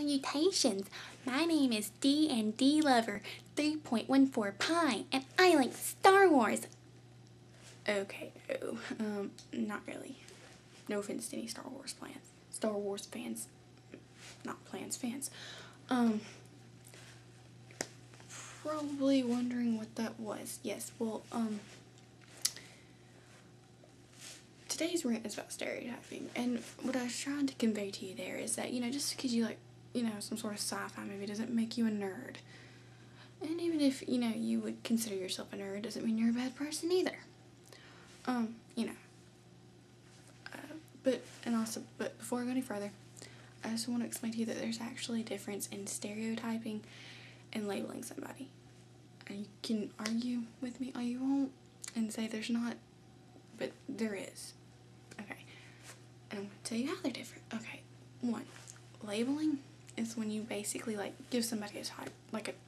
Salutations! My name is D&D Lover 3.14 Pi, and I like Star Wars. Okay, no, not really. No offense to any Star Wars fans. Not plans, fans. Probably wondering what that was. Yes, well, today's rant is about stereotyping, and what I was trying to convey to you there is that, just because you like, some sort of sci-fi movie doesn't make you a nerd. And even if, you would consider yourself a nerd, doesn't mean you're a bad person either. But before I go any further, I just want to explain to you that there's actually a difference in stereotyping and labeling somebody. And you can argue with me all you want and say there's not, but there is. Okay. And I'm going to tell you how they're different. Okay. 1. Labeling is when you basically, give somebody a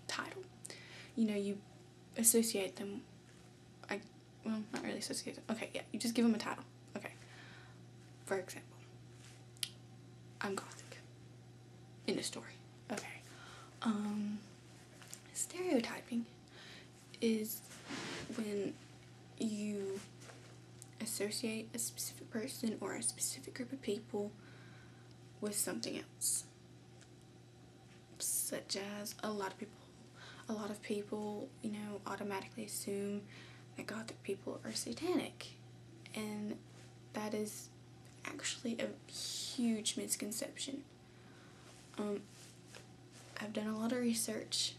title. You associate them, well, not really associate them. Okay, yeah, you just give them a title. Okay. For example, I'm Gothic. In a story. Okay. Stereotyping is when you associate a specific person or a specific group of people with something else. Such as a lot of people, automatically assume that Gothic people are satanic. And that is actually a huge misconception. I've done a lot of research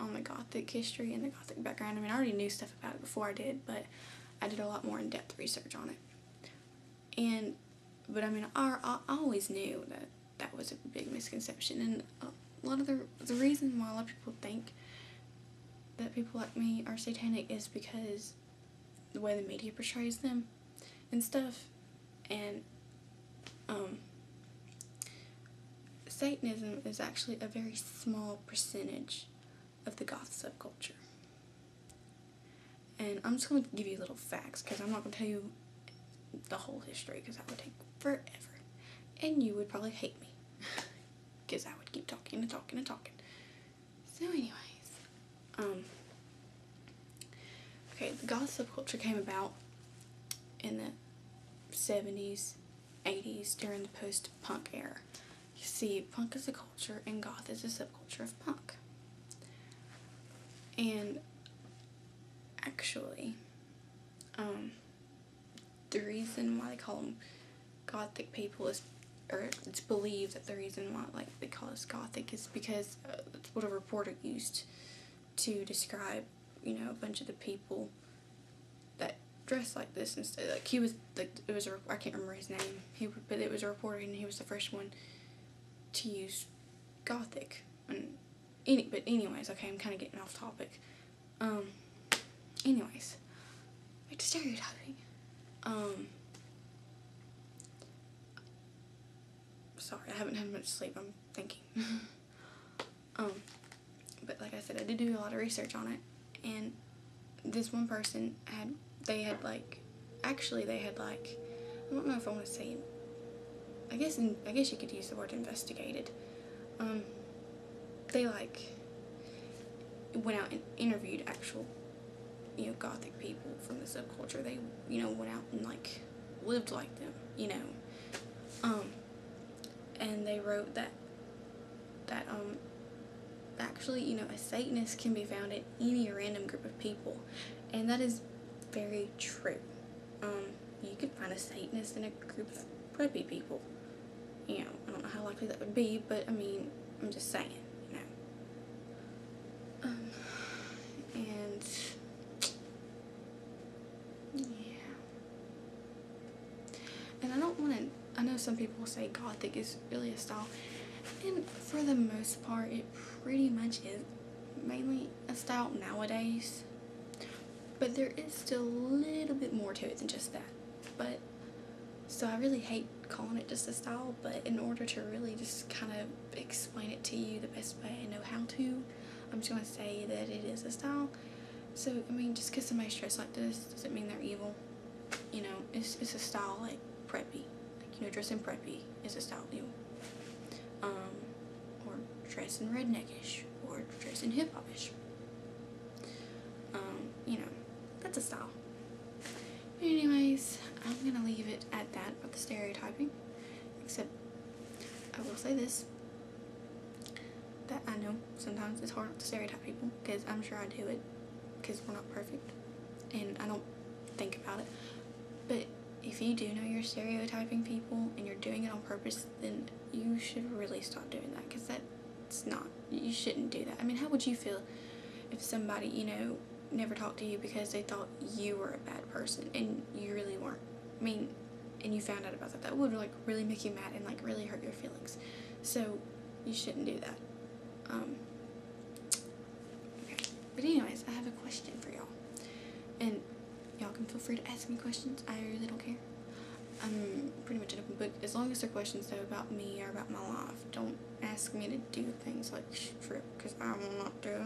on the Gothic history and the Gothic background. I already knew stuff about it before I did, but I did a lot more in-depth research on it. But I always knew that was a big misconception, and a lot of the reason why a lot of people think that people like me are satanic is because the way the media portrays them and stuff. And Satanism is actually a very small percentage of the goth subculture. And I'm just going to give you little facts, because I'm not going to tell you the whole history, because that would take forever. And you would probably hate me, because I would keep talking and talking and talking. So anyways, okay, the goth subculture came about in the 70s, 80s, during the post-punk era. You see, punk is a culture and goth is a subculture of punk. And actually, the reason why they call them Gothic people is, or it's believed that the reason why they call us Gothic is because that's what a reporter used to describe, a bunch of the people that dressed like this and stuff. I can't remember his name, but it was a reporter, and he was the first one to use Gothic. But anyways, okay, I'm kind of getting off topic. Anyways, back to stereotyping. Sorry, I haven't had much sleep, I'm thinking. But like I said, I did do a lot of research on it, and this one person I don't know if I want to say it. I guess you could use the word investigated. They went out and interviewed actual, Gothic people from the subculture. They, went out and lived like them, and they wrote that actually, a Satanist can be found in any random group of people, and that is very true. You could find a Satanist in a group of preppy people. I don't know how likely that would be, but I'm just saying, and yeah, and I know some people say Gothic is really a style, and for the most part it pretty much is mainly a style nowadays, but there is still a little bit more to it than just that. But so I really hate calling it just a style, but in order to really just kind of explain it to you the best way I know how to, I'm just going to say that it is a style. So, just because somebody's dressed like this doesn't mean they're evil. It's a style preppy. Dressing preppy is a style, or dressing redneckish, or dressing hip-hop-ish. You know, that's a style. Anyways, I'm gonna leave it at that with the stereotyping, except I will say this, that I know sometimes it's hard not to stereotype people, because I'm sure I do it, because we're not perfect, and I don't think about it. But if you do know you're stereotyping people and you're doing it on purpose, then you should really stop doing that, because that's not, you shouldn't do that. I mean, how would you feel if somebody, you know, never talked to you because they thought you were a bad person and you really weren't? I mean, and you found out about that. That would like really make you mad and like really hurt your feelings. So you shouldn't do that. Okay. But anyways, I have a question for y'all, and y'all can feel free to ask me questions. I really don't care. I'm pretty much an open book, as long as they're questions though about me or about my life. Don't ask me to do things like strip, because I will not do it.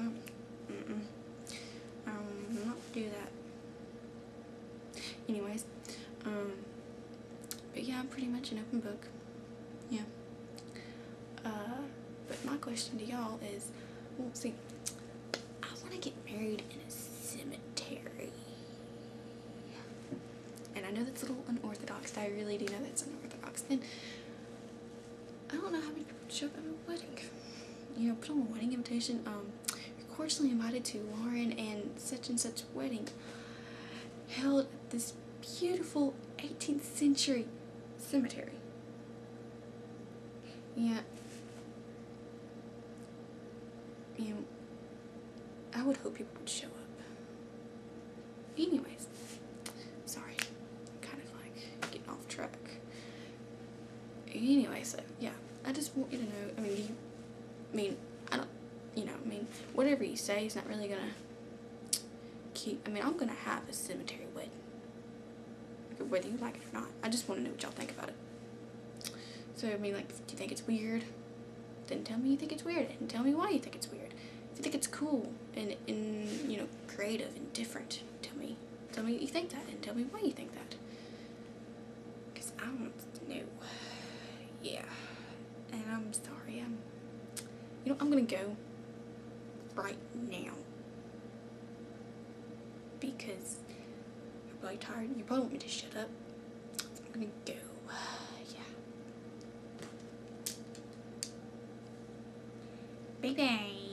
I will not do that. Anyways, but yeah, I'm pretty much an open book. Yeah. But my question to y'all is, well, see, I want to get married in a cemetery. And I know that's a little unorthodox. I really do know that's unorthodox. And I don't know how many people would show up at my wedding. You know, put on a wedding invitation. You're cordially invited to Lauren and such wedding held at this beautiful 18th century cemetery. Yeah. You know, I would hope people would show up. Anyways, sorry, I'm kind of like getting off track. Anyway, so yeah, I just want you to know, I mean, whatever you say is not really gonna I'm gonna have a cemetery wedding, whether you like it or not. I just want to know what y'all think about it. So, I mean, like, do you think it's weird? Then tell me you think it's weird, and tell me why you think it's weird. If you think it's cool and you know, creative and different, tell me you think that, and tell me why you think that. Because I don't know. Yeah. And I'm sorry, I'm gonna go right now. Because I'm really tired. You probably want me to shut up. So I'm gonna go. Yeah. Bye-bye.